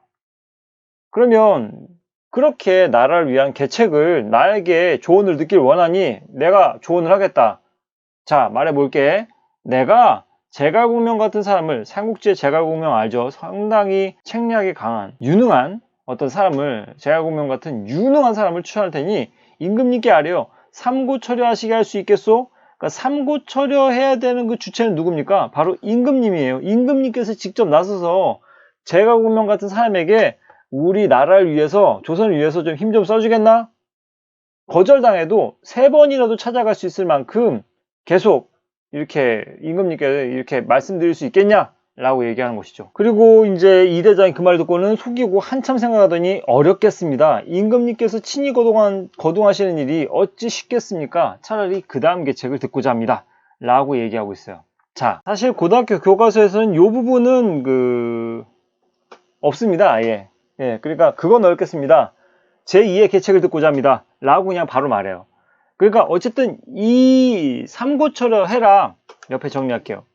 그러면 그렇게 나라를 위한 계책을 나에게 조언을 듣길 원하니 내가 조언을 하겠다. 자, 말해볼게. 내가 제갈공명 같은 사람을, 삼국지의 제갈공명 알죠? 상당히 책략이 강한, 유능한 어떤 사람을, 제갈공명 같은 유능한 사람을 추천할 테니 임금님께 아뢰어 삼고처려하시게 할 수 있겠소? 그러니까 삼고처려해야 되는 그 주체는 누굽니까? 바로 임금님이에요. 임금님께서 직접 나서서 제갈공명 같은 사람에게 우리 나라를 위해서, 조선을 위해서 좀 힘 좀 써주겠나? 거절당해도 3번이라도 찾아갈 수 있을 만큼 계속 이렇게 임금님께 이렇게 말씀드릴 수 있겠냐? 라고 얘기하는 것이죠. 그리고 이제 이 대장이 그 말 듣고는 속이고 한참 생각하더니 어렵겠습니다. 임금님께서 친히 거둥하시는 일이 어찌 쉽겠습니까? 차라리 그 다음 계책을 듣고자 합니다. 라고 얘기하고 있어요. 자, 사실 고등학교 교과서에서는 이 부분은 없습니다. 아예. 그러니까 그건 넣겠습니다. 제2의 계책을 듣고자 합니다. 라고 그냥 바로 말해요. 그러니까 어쨌든 이 삼고처려 해라. 옆에 정리할게요.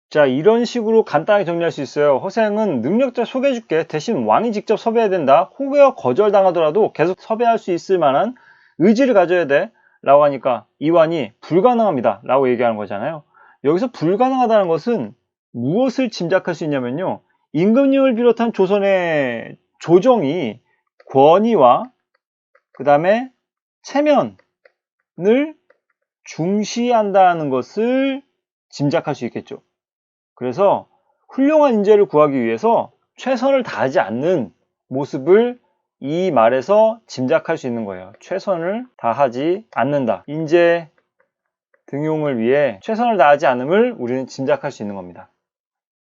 자, 이런 식으로 간단하게 정리할 수 있어요. 허생은 능력자 소개해줄게. 대신 왕이 직접 섭외해야 된다. 혹여 거절당하더라도 계속 섭외할 수 있을 만한 의지를 가져야 돼. 라고 하니까 이완이 불가능합니다. 라고 얘기하는 거잖아요. 여기서 불가능하다는 것은 무엇을 짐작할 수 있냐면요. 임금님을 비롯한 조선의 조정이 권위와 그 다음에 체면을 중시한다는 것을 짐작할 수 있겠죠. 그래서 훌륭한 인재를 구하기 위해서 최선을 다하지 않는 모습을 이 말에서 짐작할 수 있는 거예요. 최선을 다하지 않는다. 인재 등용을 위해 최선을 다하지 않음을 우리는 짐작할 수 있는 겁니다.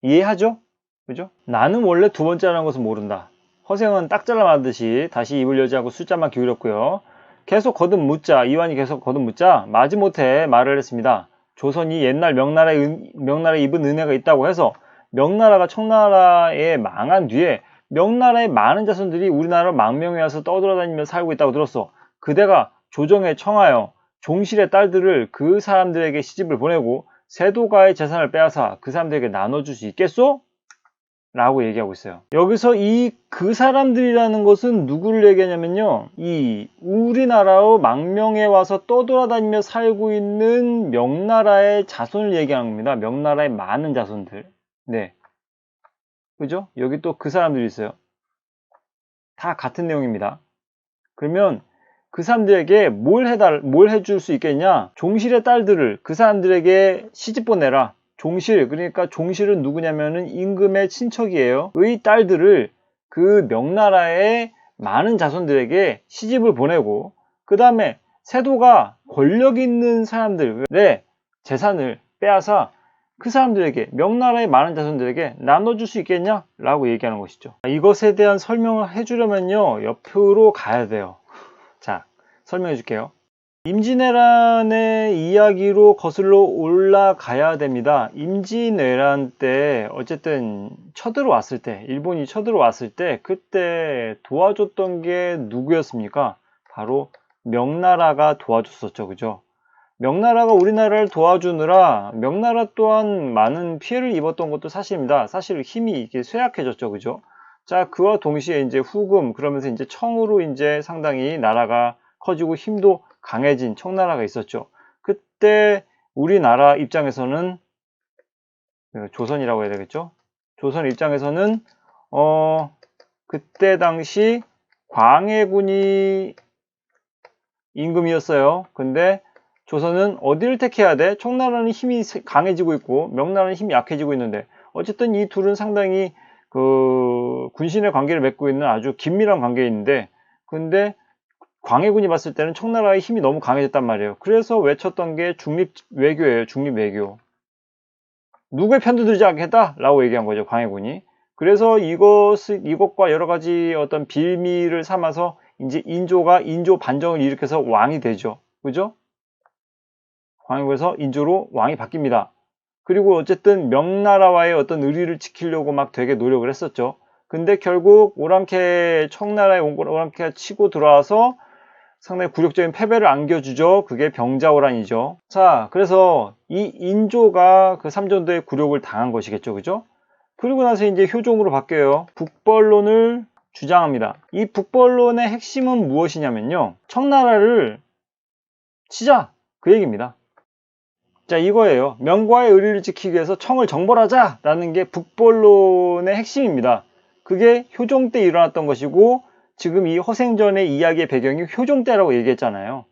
이해하죠? 그죠? 나는 원래 두 번째라는 것을 모른다. 허생은 딱 잘라 말하듯이 다시 입을 여지하고 숫자만 기울였고요. 계속 거듭 묻자, 이완이 계속 거듭 묻자 마지못해 말을 했습니다. 조선이 옛날 명나라에 입은 은혜가 있다고 해서 명나라가 청나라에 망한 뒤에 명나라의 많은 자손들이 우리나라 망명해 와서 떠돌아다니며 살고 있다고 들었어. 그대가 조정에 청하여 종실의 딸들을 그 사람들에게 시집을 보내고 세도가의 재산을 빼앗아 그 사람들에게 나눠줄 수 있겠소? 라고 얘기하고 있어요. 여기서 이 그 사람들이라는 것은 누구를 얘기하냐면요. 이 우리나라로 망명해 와서 떠돌아다니며 살고 있는 명나라의 자손을 얘기하는 겁니다. 명나라의 많은 자손들. 네. 그죠? 여기 또 그 사람들이 있어요. 다 같은 내용입니다. 그러면 그 사람들에게 뭘 해줄 수 있겠냐? 종실의 딸들을 그 사람들에게 시집 보내라. 종실, 그러니까 종실은 누구냐면은 임금의 친척이에요. 의 딸들을 그 명나라의 많은 자손들에게 시집을 보내고, 그 다음에 세도가 권력 있는 사람들의 재산을 빼앗아 그 사람들에게, 명나라의 많은 자손들에게 나눠줄 수 있겠냐? 라고 얘기하는 것이죠. 이것에 대한 설명을 해주려면요, 옆으로 가야 돼요. 자, 설명해 줄게요. 임진왜란의 이야기로 거슬러 올라가야 됩니다. 임진왜란 때 어쨌든 쳐들어왔을 때, 일본이 쳐들어왔을 때 그때 도와줬던 게 누구였습니까? 바로 명나라가 도와줬었죠. 그죠? 명나라가 우리나라를 도와주느라 명나라 또한 많은 피해를 입었던 것도 사실입니다. 사실 힘이 이게 쇠약해졌죠. 그죠? 자, 그와 동시에 이제 후금, 그러면서 이제 청으로 이제 상당히 나라가 커지고 힘도 강해진 청나라가 있었죠. 그때 우리나라 입장에서는, 조선이라고 해야 되겠죠? 조선 입장에서는 그때 당시 광해군이 임금이었어요. 근데 조선은 어디를 택해야 돼? 청나라는 힘이 강해지고 있고 명나라는 힘이 약해지고 있는데 어쨌든 이 둘은 상당히 그 군신의 관계를 맺고 있는 아주 긴밀한 관계에 있는데 근데 광해군이 봤을 때는 청나라의 힘이 너무 강해졌단 말이에요. 그래서 외쳤던 게 중립 외교예요. 중립 외교. 누구의 편도 들지 않겠다 라고 얘기한 거죠. 광해군이. 그래서 이것과 여러 가지 어떤 빌미를 삼아서 이제 인조가 인조 반정을 일으켜서 왕이 되죠. 그죠? 광해군에서 인조로 왕이 바뀝니다. 그리고 어쨌든 명나라와의 어떤 의리를 지키려고 막 되게 노력을 했었죠. 근데 결국 오랑캐 청나라에 오랑캐가 치고 들어와서 상당히 굴욕적인 패배를 안겨주죠. 그게 병자호란이죠. 자, 그래서 이 인조가 그 삼전도의 굴욕을 당한 것이겠죠. 그죠? 그리고 나서 이제 효종으로 바뀌어요. 북벌론을 주장합니다. 이 북벌론의 핵심은 무엇이냐면요. 청나라를 치자. 그 얘기입니다. 자, 이거예요. 명과의 의리를 지키기 위해서 청을 정벌하자! 라는 게 북벌론의 핵심입니다. 그게 효종 때 일어났던 것이고 지금 이 허생전의 이야기의 배경이 효종 때라고 얘기했잖아요.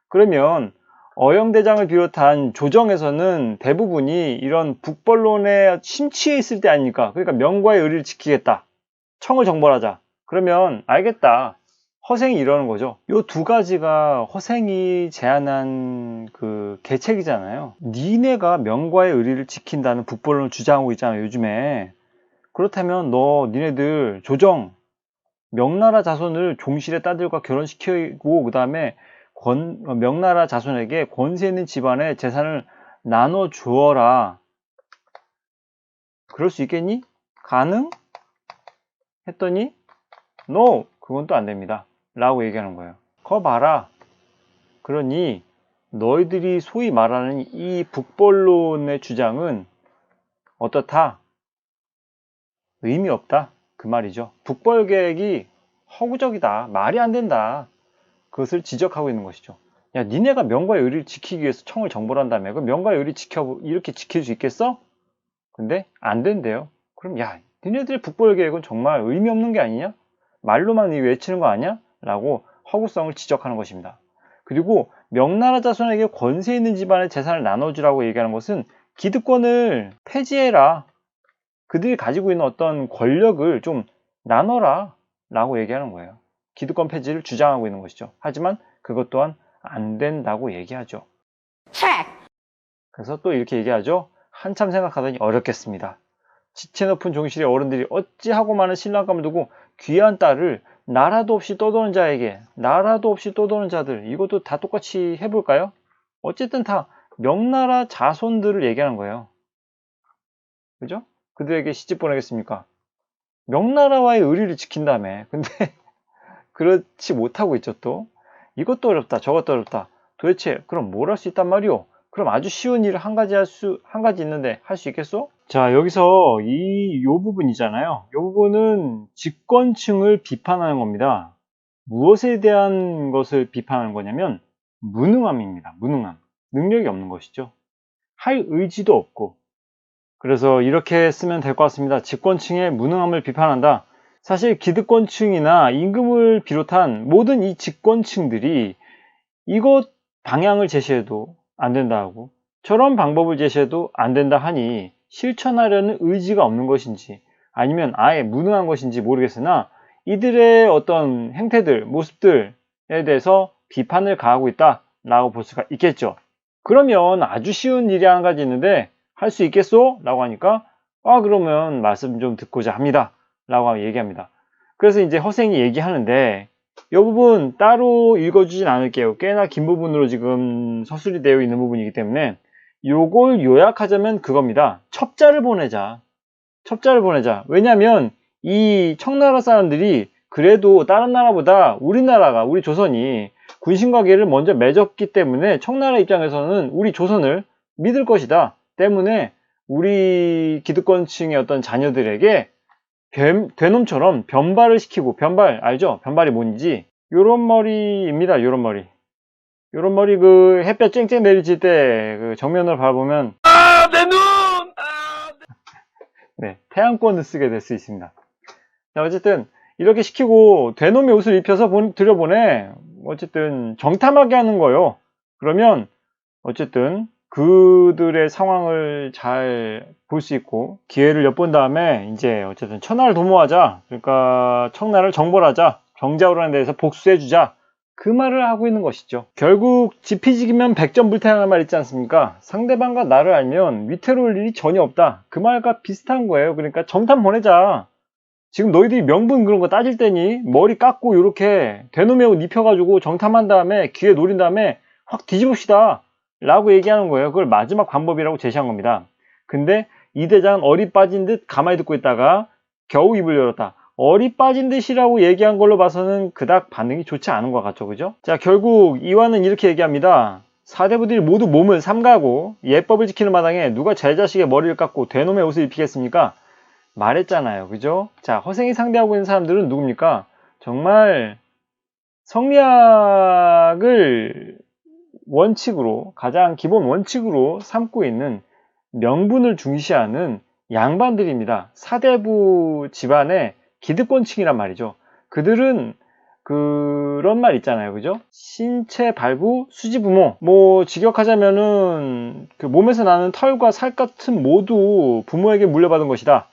그러면 어영대장을 비롯한 조정에서는 대부분이 이런 북벌론에 심취해 있을 때 아닙니까? 그러니까 명과의 의리를 지키겠다. 청을 정벌하자. 그러면 알겠다. 허생이 이러는 거죠. 요 두 가지가 허생이 제안한 그 계책이잖아요. 니네가 명과의 의리를 지킨다는 북벌론을 주장하고 있잖아요, 요즘에. 그렇다면 니네들 조정, 명나라 자손을 종실의 딸들과 결혼시키고 그 다음에 명나라 자손에게 권세 있는 집안의 재산을 나눠 주어라. 그럴 수 있겠니? 가능? 했더니 No! 그건 또 안 됩니다. 라고 얘기하는 거예요. 거 봐라. 그러니 너희들이 소위 말하는 이 북벌론의 주장은 어떻다? 의미 없다. 그 말이죠. 북벌계획이 허구적이다. 말이 안 된다. 그것을 지적하고 있는 것이죠. 야, 니네가 명과의 의리를 지키기 위해서 청을 정벌한다며. 그럼 명과의 의리 이렇게 지킬 수 있겠어? 근데 안 된대요. 그럼 야, 니네들의 북벌계획은 정말 의미 없는 게 아니냐? 말로만 외치는 거 아니야? 라고 허구성을 지적하는 것입니다. 그리고 명나라 자손에게 권세 있는 집안의 재산을 나눠주라고 얘기하는 것은 기득권을 폐지해라. 그들이 가지고 있는 어떤 권력을 좀 나눠라. 라고 얘기하는 거예요. 기득권 폐지를 주장하고 있는 것이죠. 하지만 그것 또한 안 된다고 얘기하죠. 그래서 또 이렇게 얘기하죠. 한참 생각하더니 어렵겠습니다. 지체 높은 종실의 어른들이 어찌하고 많은 신랑감을 두고 귀한 딸을 나라도 없이 떠도는 자에게, 나라도 없이 떠도는 자들, 이것도 다 똑같이 해볼까요? 어쨌든 다 명나라 자손들을 얘기하는 거예요. 그죠? 그들에게 시집 보내겠습니까? 명나라와의 의리를 지킨다며. 근데 그렇지 못하고 있죠, 또. 이것도 어렵다, 저것도 어렵다. 도대체 그럼 뭘 할 수 있단 말이오? 그럼 아주 쉬운 일을 한 가지 있는데 할 수 있겠어? 자, 여기서 요 부분이잖아요. 요 부분은 집권층을 비판하는 겁니다. 무엇에 대한 것을 비판하는 거냐면 무능함입니다. 무능함. 능력이 없는 것이죠. 할 의지도 없고. 그래서 이렇게 쓰면 될 것 같습니다. 집권층의 무능함을 비판한다. 사실 기득권층이나 임금을 비롯한 모든 이 집권층들이 이것 방향을 제시해도 안 된다 하고 저런 방법을 제시해도 안 된다 하니 실천하려는 의지가 없는 것인지 아니면 아예 무능한 것인지 모르겠으나 이들의 어떤 행태들, 모습들에 대해서 비판을 가하고 있다라고 볼 수가 있겠죠. 그러면 아주 쉬운 일이 한 가지 있는데 할 수 있겠소? 라고 하니까 그러면 말씀 좀 듣고자 합니다. 라고 얘기합니다. 그래서 이제 허생이 얘기하는데 이 부분 따로 읽어주진 않을게요. 꽤나 긴 부분으로 지금 서술이 되어 있는 부분이기 때문에 요걸 요약하자면 그겁니다. 첩자를 보내자. 첩자를 보내자. 왜냐면 이 청나라 사람들이 그래도 다른 나라보다 우리나라가, 우리 조선이 군신관계를 먼저 맺었기 때문에 청나라 입장에서는 우리 조선을 믿을 것이다. 때문에 우리 기득권층의 어떤 자녀들에게 되놈처럼 변발을 시키고, 변발 알죠? 변발이 뭔지. 요런 머리입니다. 요런 머리. 요런 머리 그 햇볕 쨍쨍 내리칠 때 그 정면으로 바라보면 내 눈! 네, 태양권을 쓰게 될 수 있습니다. 자, 어쨌든 이렇게 시키고 되놈의 옷을 입혀서 들여보내. 어쨌든 정탐하게 하는 거예요. 그러면 어쨌든 그들의 상황을 잘 볼 수 있고 기회를 엿본 다음에 이제 어쨌든 천하를 도모하자. 그러니까 청나라를 정벌하자. 정자오라는 데에서 복수해주자. 그 말을 하고 있는 것이죠. 결국 지피지기면 백전불태라는 말 있지 않습니까? 상대방과 나를 알면 위태로울 일이 전혀 없다. 그 말과 비슷한 거예요. 그러니까 정탐 보내자. 지금 너희들이 명분 그런 거 따질 때니 머리 깎고 이렇게 되놈의 옷 입혀가지고 정탐한 다음에 기회 노린 다음에 확 뒤집읍시다 라고 얘기하는 거예요. 그걸 마지막 방법이라고 제시한 겁니다. 근데 이 대장은 어리 빠진 듯 가만히 듣고 있다가 겨우 입을 열었다. 어리 빠진 듯이라고 얘기한 걸로 봐서는 그닥 반응이 좋지 않은 것 같죠. 그죠? 자, 결국 이완은 이렇게 얘기합니다. 사대부들이 모두 몸을 삼가고 예법을 지키는 마당에 누가 제 자식의 머리를 깎고 되놈의 옷을 입히겠습니까? 말했잖아요. 그죠? 자, 허생이 상대하고 있는 사람들은 누굽니까? 정말 성리학을 원칙으로, 가장 기본 원칙으로 삼고 있는 명분을 중시하는 양반들입니다. 사대부 집안의 기득권층이란 말이죠. 그들은 그런 말 있잖아요. 그죠? 신체 발부 수지부모. 뭐 직역하자면은 그 몸에서 나는 털과 살갗은 모두 부모에게 물려받은 것이다.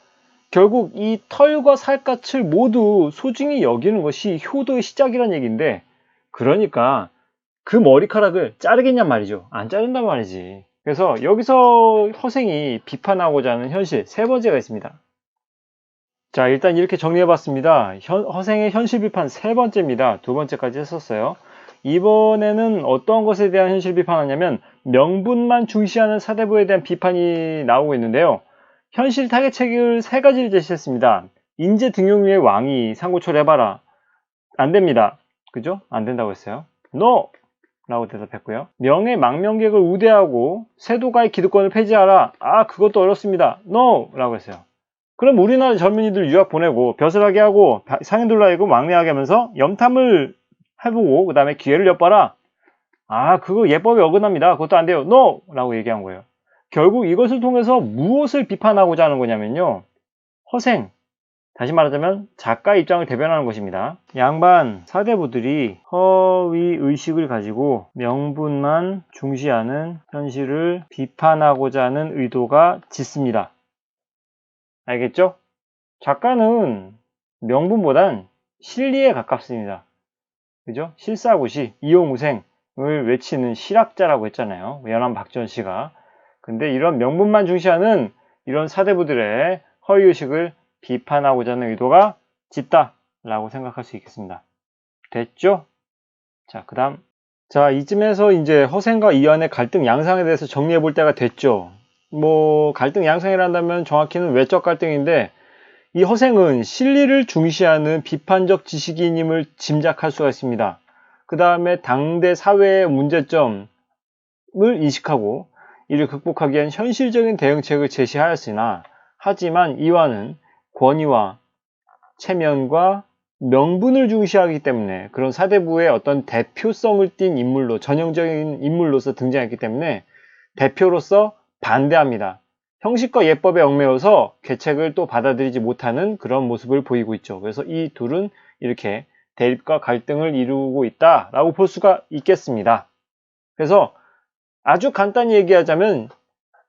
결국 이 털과 살갗을 모두 소중히 여기는 것이 효도의 시작이란 얘기인데, 그러니까 그 머리카락을 자르겠냔 말이죠. 안 자른단 말이지. 그래서 여기서 허생이 비판하고자 하는 현실 세 번째가 있습니다. 자, 일단 이렇게 정리해봤습니다. 허생의 현실 비판 세 번째입니다. 두 번째까지 했었어요. 이번에는 어떤 것에 대한 현실 비판하냐면 명분만 중시하는 사대부에 대한 비판이 나오고 있는데요. 현실 타개책을 세 가지를 제시했습니다. 인재 등용위의 왕이 상고초려해봐라. 안 됩니다. 그죠? 안 된다고 했어요. NO! 라고 대답했고요. 명예 망명객을 우대하고 세도가의 기득권을 폐지하라. 아, 그것도 어렵습니다. NO! 라고 했어요. 그럼 우리나라 젊은이들 유학 보내고 벼슬하게 하고 상인들로 하여금 왕래하게 하면서 염탐을 해보고 그 다음에 기회를 엿봐라. 아, 그거 예법에 어긋납니다. 그것도 안 돼요. NO! 라고 얘기한 거예요. 결국 이것을 통해서 무엇을 비판하고자 하는 거냐면요. 허생, 다시 말하자면 작가의 입장을 대변하는 것입니다. 양반 사대부들이 허위의식을 가지고 명분만 중시하는 현실을 비판하고자 하는 의도가 짙습니다. 알겠죠? 작가는 명분보단 실리에 가깝습니다. 그죠? 실사고시, 이용우생을 외치는 실학자라고 했잖아요. 연암 박전씨가. 근데 이런 명분만 중시하는 이런 사대부들의 허위의식을 비판하고자 하는 의도가 짙다라고 생각할 수 있겠습니다. 됐죠? 자, 그 다음. 자, 이쯤에서 이제 허생과 이완의 갈등 양상에 대해서 정리해 볼 때가 됐죠. 뭐, 갈등 양상이란다면 정확히는 외적 갈등인데, 이 허생은 실리를 중시하는 비판적 지식인임을 짐작할 수가 있습니다. 그 다음에 당대 사회의 문제점을 인식하고 이를 극복하기 위한 현실적인 대응책을 제시하였으나, 하지만 이완은 권위와 체면과 명분을 중시하기 때문에 그런 사대부의 어떤 대표성을 띈 인물로, 전형적인 인물로서 등장했기 때문에 대표로서 반대합니다. 형식과 예법에 얽매여서 계책을 또 받아들이지 못하는 그런 모습을 보이고 있죠. 그래서 이 둘은 이렇게 대립과 갈등을 이루고 있다라고 볼 수가 있겠습니다. 그래서 아주 간단히 얘기하자면,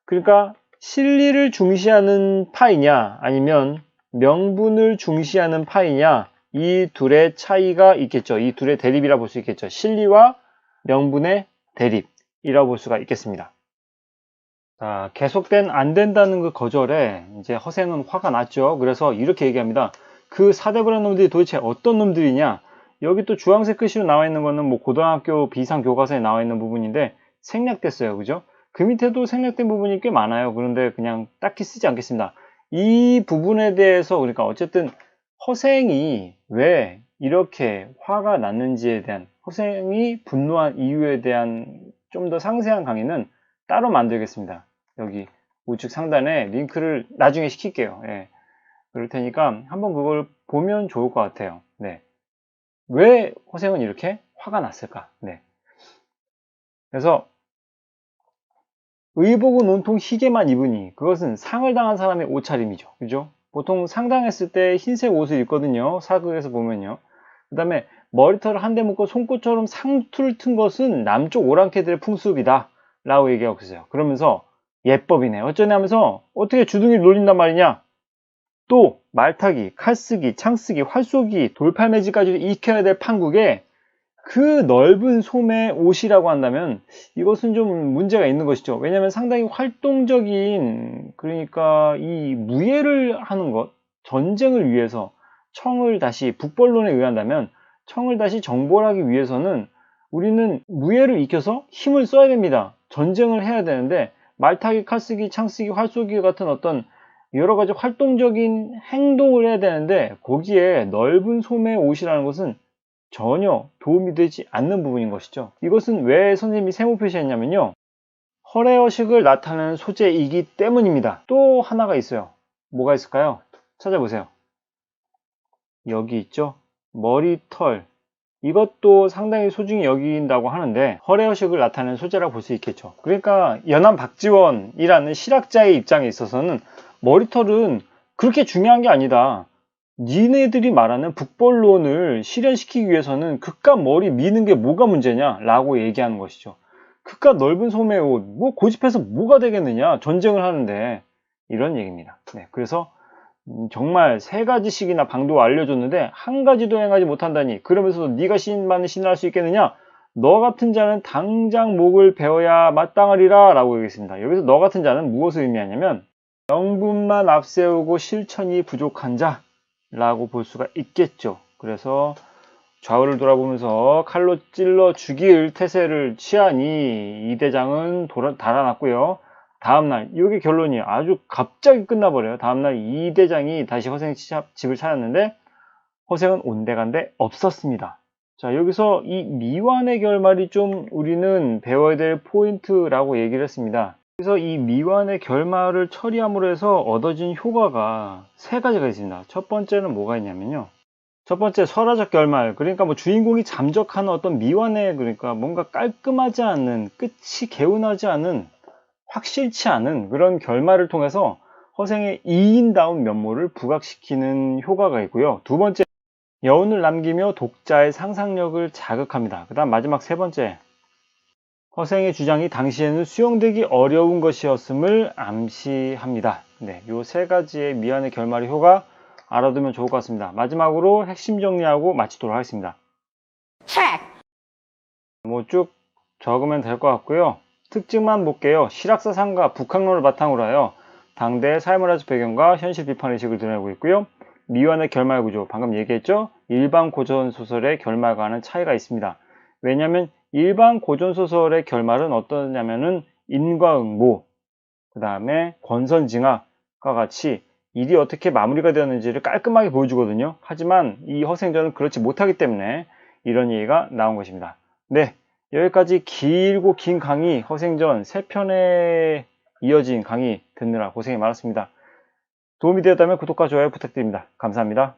그러니까 실리를 중시하는 파이냐 아니면 명분을 중시하는 파이냐, 이 둘의 차이가 있겠죠. 이 둘의 대립이라 볼 수 있겠죠. 실리와 명분의 대립이라고 볼 수가 있겠습니다. 자, 계속된 안 된다는 그 거절에 이제 허생은 화가 났죠. 그래서 이렇게 얘기합니다. 그 사대부라는 놈들이 도대체 어떤 놈들이냐? 여기 또 주황색 글씨로 나와 있는 거는 뭐 고등학교 비상 교과서에 나와 있는 부분인데 생략됐어요. 그죠? 그 밑에도 생략된 부분이 꽤 많아요. 그런데 그냥 딱히 쓰지 않겠습니다. 이 부분에 대해서, 그러니까 어쨌든 허생이 왜 이렇게 화가 났는지에 대한, 허생이 분노한 이유에 대한 좀 더 상세한 강의는 따로 만들겠습니다. 여기 우측 상단에 링크를 나중에 시킬게요. 예. 그럴 테니까 한번 그걸 보면 좋을 것 같아요. 네. 왜 허생은 이렇게 화가 났을까? 네. 그래서 의복은 온통 희게만 입으니 그것은 상을 당한 사람의 옷차림이죠. 그죠? 보통 상당했을 때 흰색 옷을 입거든요. 사극에서 보면요. 그 다음에 머리털을 한데 묶고 송곳처럼 상투를 튼 것은 남쪽 오랑캐들의 풍습이다. 라고 얘기하고 있어요. 그러면서 예법이네 어쩌냐면서 어떻게 주둥이를 놀린단 말이냐. 또 말타기, 칼쓰기, 창쓰기, 활쏘기, 돌팔매질까지도 익혀야 될 판국에 그 넓은 소매 옷이라고 한다면 이것은 좀 문제가 있는 것이죠. 왜냐하면 상당히 활동적인, 그러니까 이 무예를 하는 것, 전쟁을 위해서 청을 다시, 북벌론에 의한다면 청을 다시 정벌하기 위해서는 우리는 무예를 익혀서 힘을 써야 됩니다. 전쟁을 해야 되는데 말타기, 칼쓰기, 창쓰기, 활쏘기 같은 어떤 여러 가지 활동적인 행동을 해야 되는데 거기에 넓은 소매 옷이라는 것은 전혀 도움이 되지 않는 부분인 것이죠. 이것은 왜 선생님이 세모 표시했냐면요. 허례허식을 나타내는 소재이기 때문입니다. 또 하나가 있어요. 뭐가 있을까요? 찾아보세요. 여기 있죠. 머리털. 이것도 상당히 소중히 여긴다고 하는데 허례허식을 나타내는 소재라고 볼 수 있겠죠. 그러니까 연암 박지원이라는 실학자의 입장에 있어서는 머리털은 그렇게 중요한 게 아니다. 니네들이 말하는 북벌론을 실현시키기 위해서는 그깟 머리 미는 게 뭐가 문제냐 라고 얘기하는 것이죠. 그깟 넓은 소매 옷 뭐 고집해서 뭐가 되겠느냐, 전쟁을 하는데, 이런 얘기입니다. 네, 그래서 정말 3가지씩이나 방도가 알려줬는데 한 가지도 행하지 못한다니, 그러면서도 네가 신만은 신할 수 있겠느냐, 너 같은 자는 당장 목을 베어야 마땅하리라 라고 얘기했습니다. 여기서 너 같은 자는 무엇을 의미하냐면 명분만 앞세우고 실천이 부족한 자 라고 볼 수가 있겠죠. 그래서 좌우를 돌아보면서 칼로 찔러 죽일 태세를 취하니 이 대장은 달아났고요. 다음날, 이게 결론이에요. 아주 갑자기 끝나버려요. 다음날 이 대장이 다시 허생 집을 찾았는데 허생은 온데간데 없었습니다. 자, 여기서 이 미완의 결말이 좀 우리는 배워야 될 포인트라고 얘기를 했습니다. 그래서 이 미완의 결말을 처리함으로 해서 얻어진 효과가 3가지가 있습니다. 첫 번째는 뭐가 있냐면요. 첫 번째, 설화적 결말. 그러니까 뭐 주인공이 잠적하는 어떤 미완의, 그러니까 뭔가 깔끔하지 않은, 끝이 개운하지 않은, 확실치 않은 그런 결말을 통해서 허생의 이인다운 면모를 부각시키는 효과가 있고요. 두 번째, 여운을 남기며 독자의 상상력을 자극합니다. 그 다음 마지막 3번째, 허생의 주장이 당시에는 수용되기 어려운 것이었음을 암시합니다. 네, 요 3가지의 미완의 결말의 효과 알아두면 좋을 것 같습니다. 마지막으로 핵심 정리하고 마치도록 하겠습니다. 뭐 쭉 적으면 될 것 같고요. 특징만 볼게요. 실학사상과 북학론을 바탕으로 하여 당대의 사회문화적 배경과 현실 비판의식을 드러내고 있고요. 미완의 결말 구조, 방금 얘기했죠? 일반 고전소설의 결말과는 차이가 있습니다. 왜냐하면 일반 고전소설의 결말은 어떠냐면은 인과응보, 그 다음에 권선징악과 같이 일이 어떻게 마무리가 되었는지를 깔끔하게 보여주거든요. 하지만 이 허생전은 그렇지 못하기 때문에 이런 얘기가 나온 것입니다. 네, 여기까지 길고 긴 강의, 허생전 3편에 이어진 강의 듣느라 고생이 많았습니다. 도움이 되었다면 구독과 좋아요 부탁드립니다. 감사합니다.